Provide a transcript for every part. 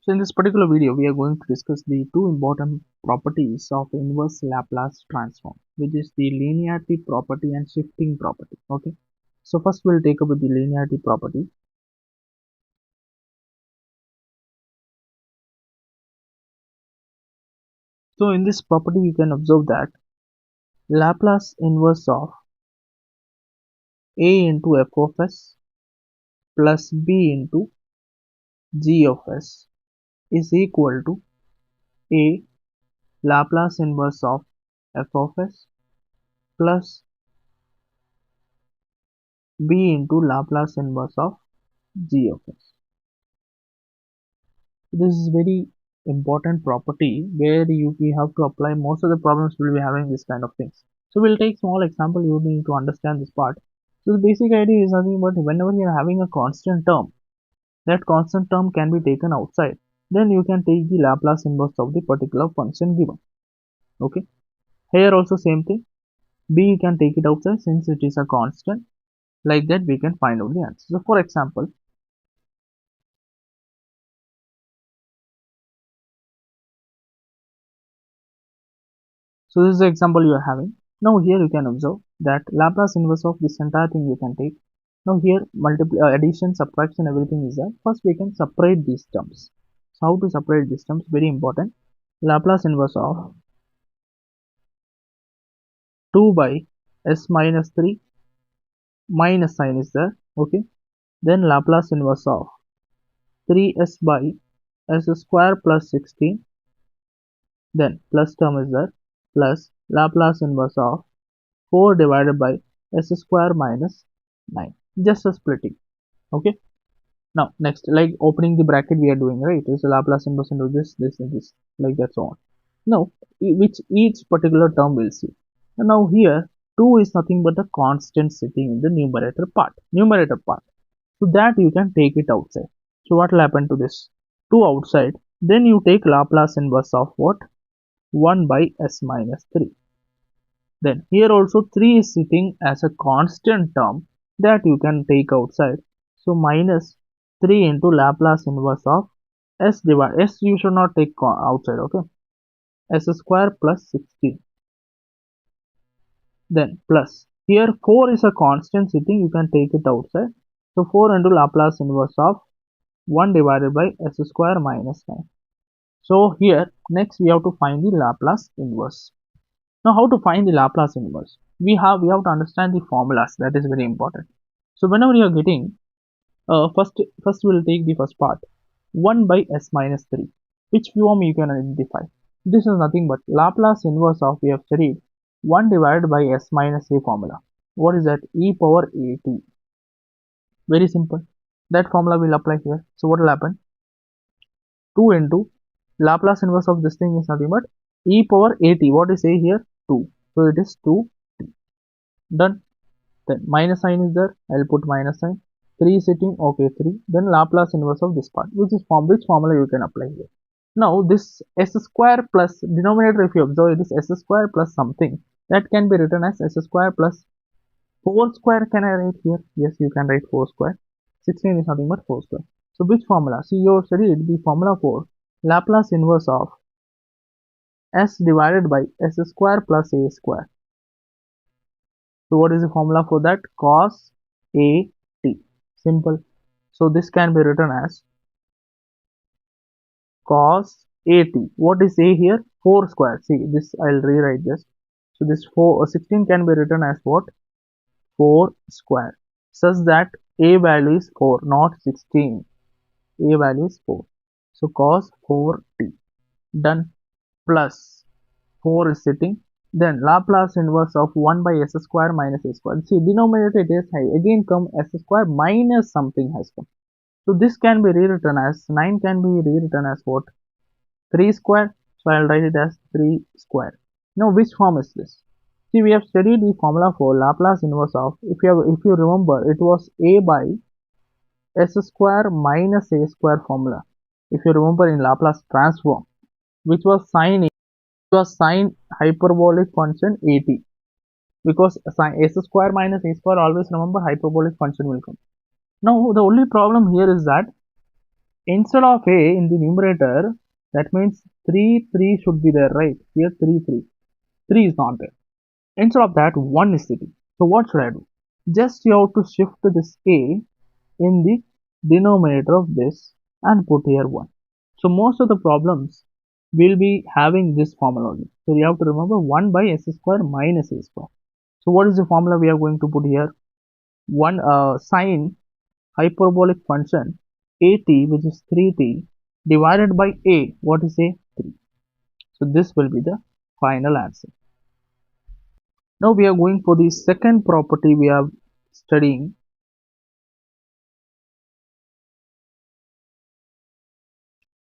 So in this particular video, we are going to discuss the two important properties of inverse Laplace transform, which is the linearity property and shifting property. Okay. So first we'll take up with the linearity property. So in this property, you can observe that Laplace inverse of a into f of s plus b into g of s is equal to a Laplace inverse of f of s plus b into Laplace inverse of g of s. This is very important property where we have to apply. Most of the problems will be having this kind of things. So we'll take small example. You need to understand this part. So the basic idea is nothing but whenever you are having a constant term, that constant term can be taken outside. Then you can take the Laplace inverse of the particular function given. Okay. Here also same thing. B you can take it outside since it is a constant. Like that we can find out the answer. So for example, so this is the example you are having. Now here you can observe that Laplace inverse of this entire thing you can take. Now here addition, subtraction, everything is there. First we can separate these terms. So how to separate these terms? Very important. Laplace inverse of 2 by s minus 3 minus sign is there. Okay. Then Laplace inverse of 3s by s square plus 16. Then plus term is there. Plus Laplace inverse of 4 divided by s square minus 9, just a splitting. Okay. Now next, like opening the bracket we are doing, right? Is Laplace inverse into this and this, like that, so on. Now which each particular term will see. And now here 2 is nothing but a constant sitting in the numerator part, so that you can take it outside. So what will happen to this 2 outside? Then you take Laplace inverse of what? 1 by s minus 3. Then here also 3 is sitting as a constant term that you can take outside. So minus 3 into Laplace inverse of s divided s you should not take outside. Okay. S square plus 16. Then plus here 4 is a constant sitting, you can take it outside. So 4 into Laplace inverse of 1 divided by s square minus 9. So here next we have to find the Laplace inverse. Now how to find the Laplace inverse? We have to understand the formulas. That is very important. So whenever you are getting first we'll take the first part, 1 by s minus 3. Which form you can identify? This is nothing but Laplace inverse of, we have studied, 1 divided by s minus a formula. What is that? E power at. Very simple. That formula will apply here. So what will happen? 2 into Laplace inverse of this thing is nothing but e power at. What is a here? 2. So it is 2. Done. Then minus sign is there. I'll put minus sign. 3 sitting. Okay, 3. Then Laplace inverse of this part, which formula you can apply here. Now this s square plus denominator, if you observe, it is s square plus something that can be written as s square plus 4 square. Can I write here? Yes, you can write 4 square. 16 is nothing but 4 square. So which formula? See, you have studied the formula for Laplace inverse of s divided by s square plus a square. So what is the formula for that? Cos a t. Simple. So this can be written as cos a t. What is a here? 4 square. See, this I'll rewrite this. So this 16 can be written as what? 4 square. Such that a value is 4, not 16. A value is 4. So cos 4t. Done. Plus 4 is sitting. Then Laplace inverse of 1 by s square minus a square. See, denominator it is high. Again come s square minus something has come. So this can be rewritten as 9 can be rewritten as what? 3 square. So I'll write it as 3 square. Now which form is this? See, we have studied the formula for Laplace inverse of, if you remember, it was a by s square minus a square formula. If you remember in Laplace transform, which was sine hyperbolic function at, because sin s square minus a square, always remember hyperbolic function will come. Now the only problem here is that Instead of a in the numerator, that means 3, 3 should be there, right? Here 3, 3. 3 is not there. Instead of that, 1 is sitting. So what should I do? Just you have to shift this a in the denominator of this and put here 1. So most of the problems will be having this formula only. So you have to remember 1 by s square minus a square. So what is the formula we are going to put here? 1 sine hyperbolic function at, which is 3t, divided by a, what is a? 3. So this will be the final answer. Now we are going for the second property we are studying,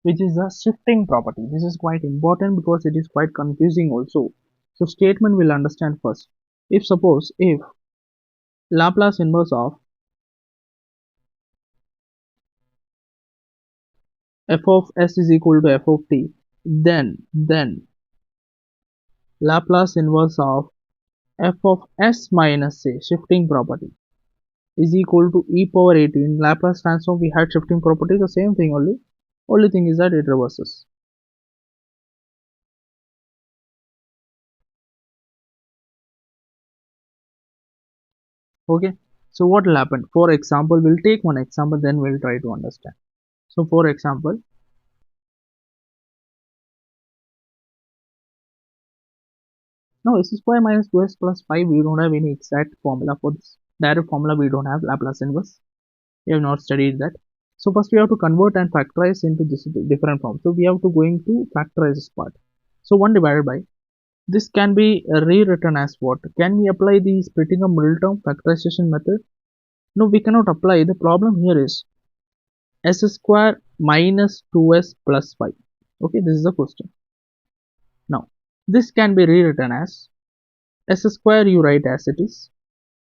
which is the shifting property. This is quite important because it is quite confusing also. So statement will understand first. If suppose if Laplace inverse of f of s is equal to f of t, then Laplace inverse of f of s minus a, shifting property, is equal to e power at. In Laplace transform we had shifting property, the same thing only thing is that it reverses. Okay, so what will happen? For example, we'll take one example, then we'll try to understand. So for example, now s square minus 2s plus 5, we don't have any exact formula for this. Direct formula we don't have. Laplace inverse, we have not studied that. So first we have to convert and factorize into this different form. So we have to going to factorize this part. So 1 divided by, this can be rewritten as what? Can we apply the splitting of middle term factorization method? No, we cannot apply. The problem here is s square minus 2s plus 5. Okay, this is the question. Now this can be rewritten as s square, you write as it is.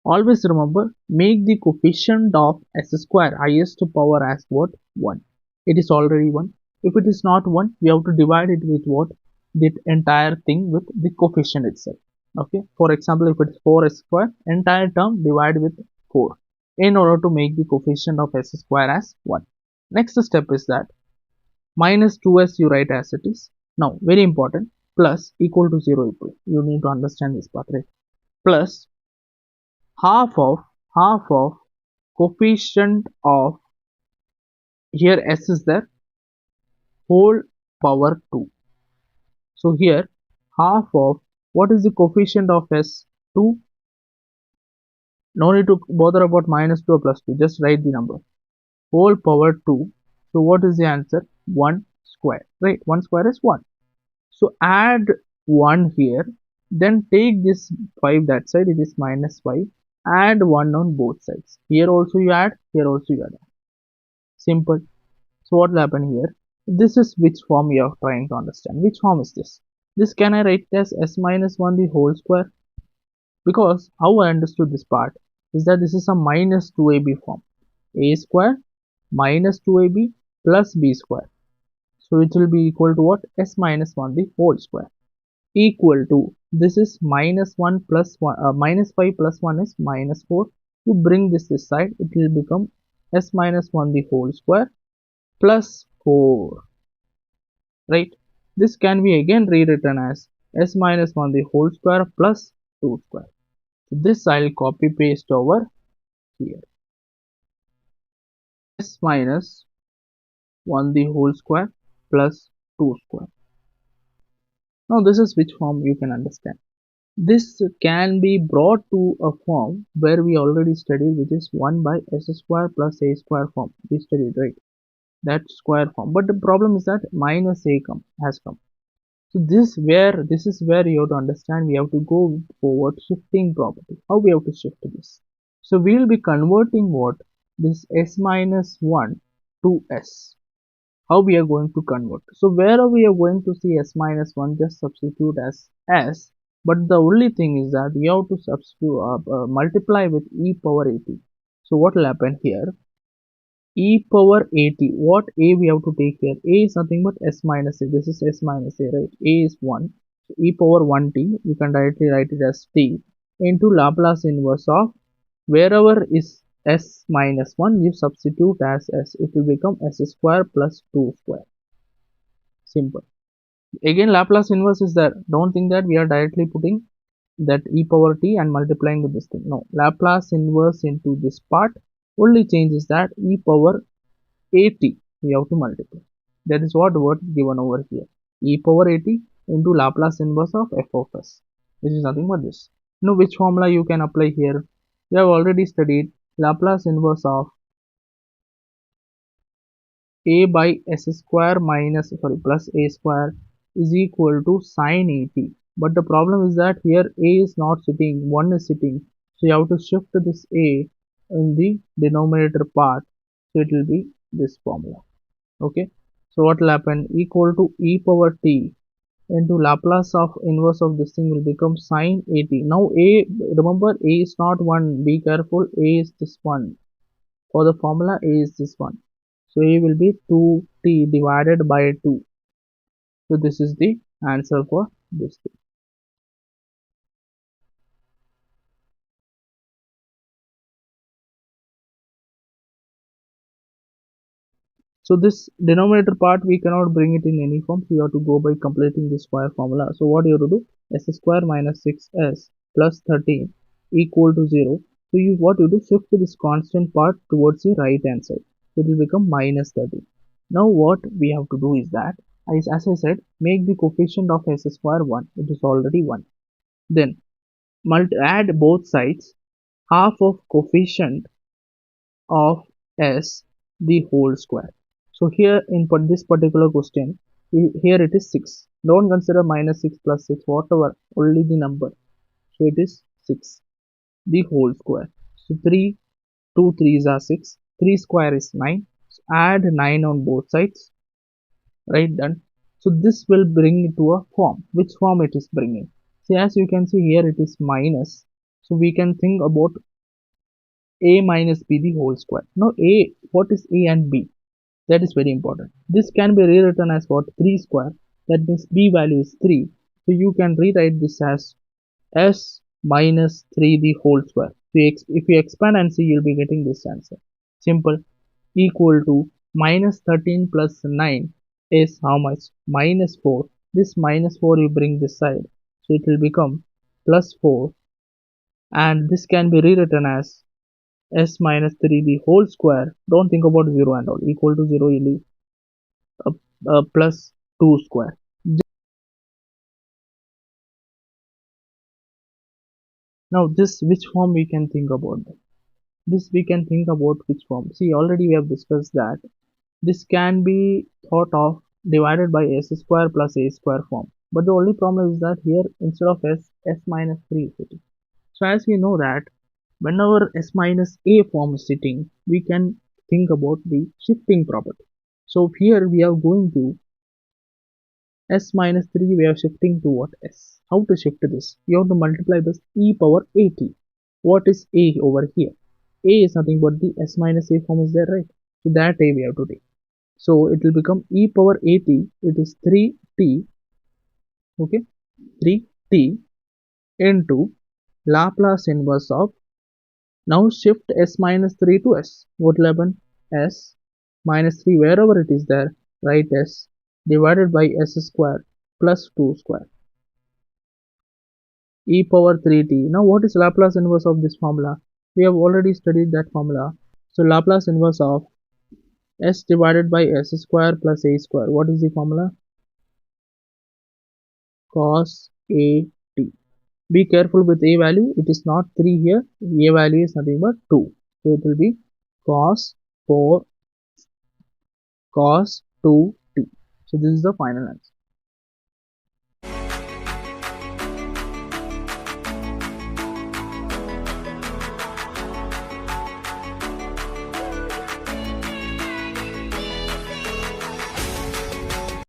Always remember, make the coefficient of s square highest power as what? 1. It is already 1. If it is not 1, we have to divide it with what? The entire thing with the coefficient itself. Okay, for example, if it is 4s square, entire term divide with 4 in order to make the coefficient of s square as 1. Next step is that minus 2s you write as it is. Now very important, plus equal to 0 equal. You need to understand this part, right? Plus half of coefficient of, here s is there, whole power 2. So here half of, what is the coefficient of s? 2. No need to bother about minus 2 or plus 2, just write the number, whole power 2. So what is the answer? 1 square, right? 1 square is 1. So add 1 here, then take this 5 that side, it is minus 5, add 1 on both sides. Here also you add, here also you add. Simple. So what will happen here? This is which form you are trying to understand. Which form is this? This can I write as s minus 1 the whole square? Because how I understood this part is that this is a minus 2ab form. A square minus 2ab plus b square. So it will be equal to what? S minus 1 the whole square. Equal to, this is minus 1 plus 1, minus 5 plus 1 is minus 4. You bring this side, it will become s minus 1 the whole square plus 4, right? This can be again rewritten as s minus 1 the whole square plus 2 square. So this I'll copy paste over here. S minus 1 the whole square plus 2 square. Now this is which form you can understand. This can be brought to a form where we already studied, which is 1 by s square plus a square form. We studied, right? That square form. But the problem is that minus a has come. So this is where you have to understand, we have to go forward shifting property. How we have to shift this? So we will be converting what? This s minus 1 to s. How we are going to convert? So wherever we are going to see s minus 1, just substitute as s. But the only thing is that we have to substitute multiply with e power at. So what will happen here? E power at, what a we have to take here? A is nothing but s minus a. This is s minus a, right? A is 1. So e power 1t, you can directly write it as t into Laplace inverse of, wherever is s minus 1, you substitute as s, it will become s square plus 2 square. Simple. Again, Laplace inverse is there. Don't think that we are directly putting that e power t and multiplying with this thing. No, Laplace inverse into this part only changes that e power at we have to multiply. That is what word given over here. E power at into Laplace inverse of f of s, which is nothing but this. Now, which formula you can apply here? We have already studied Laplace inverse of a by s square minus plus a square is equal to sine at. But the problem is that here a is not sitting, 1 is sitting. So you have to shift this a in the denominator part. So it will be this formula. Okay. So what will happen? Equal to e power t into Laplace of inverse of this thing will become sine at. Now a, remember a is not 1. Be careful. A is this one. For the formula a is this one. So a will be 2t divided by 2. So this is the answer for this thing. So this denominator part we cannot bring it in any form. So you have to go by completing the square formula. So what you have to do? S square minus 6s plus 13 equal to 0. So you what you do? Shift this constant part towards the right hand side. It will become minus 13. Now what we have to do is that, as I said, make the coefficient of s square 1. It is already 1. Then add both sides, half of coefficient of s the whole square. So here in this particular question, here it is 6. Don't consider minus 6 plus 6, whatever, only the number. So it is 6, the whole square. So 3, 2 3s are 6, 3 square is 9. So add 9 on both sides, right? Done. So this will bring it to a form. Which form it is bringing? See, as you can see here, it is minus. So we can think about a minus b the whole square. Now a, what is a and b? That is very important. This can be rewritten as what? 3 square. That means b value is 3. So you can rewrite this as s minus 3 the whole square. So if you expand and see, you'll be getting this answer. Simple. Equal to minus 13 plus 9 is how much? Minus 4. This minus 4 you bring this side. So it will become plus 4. And this can be rewritten as s minus 3 the whole square. Don't think about 0 and all. Equal to 0 you leave. Plus 2 square. Now this, which form we can think about? This we can think about which form. See, already we have discussed that this can be thought of divided by s square plus a square form. But the only problem is that here instead of s minus 3 is sitting. So as we know that whenever s minus a form is sitting, we can think about the shifting property. So here we are going to s minus 3, we are shifting to what? S. How to shift this? You have to multiply this e power at. What is a over here? A is nothing but the s minus a form is there, right? So that a we have to take. So it will become e power at. It is 3t, okay, 3t into Laplace inverse of, now shift s minus 3 to s. What will happen? S minus 3, wherever it is there, write s divided by s square plus 2 square e power 3t. Now what is Laplace inverse of this formula? We have already studied that formula. So Laplace inverse of s divided by s square plus a square. What is the formula? Cos a t. Be careful with a value. It is not 3 here. A value is nothing but 2. So it will be cos 4 cos 2t. So this is the final answer.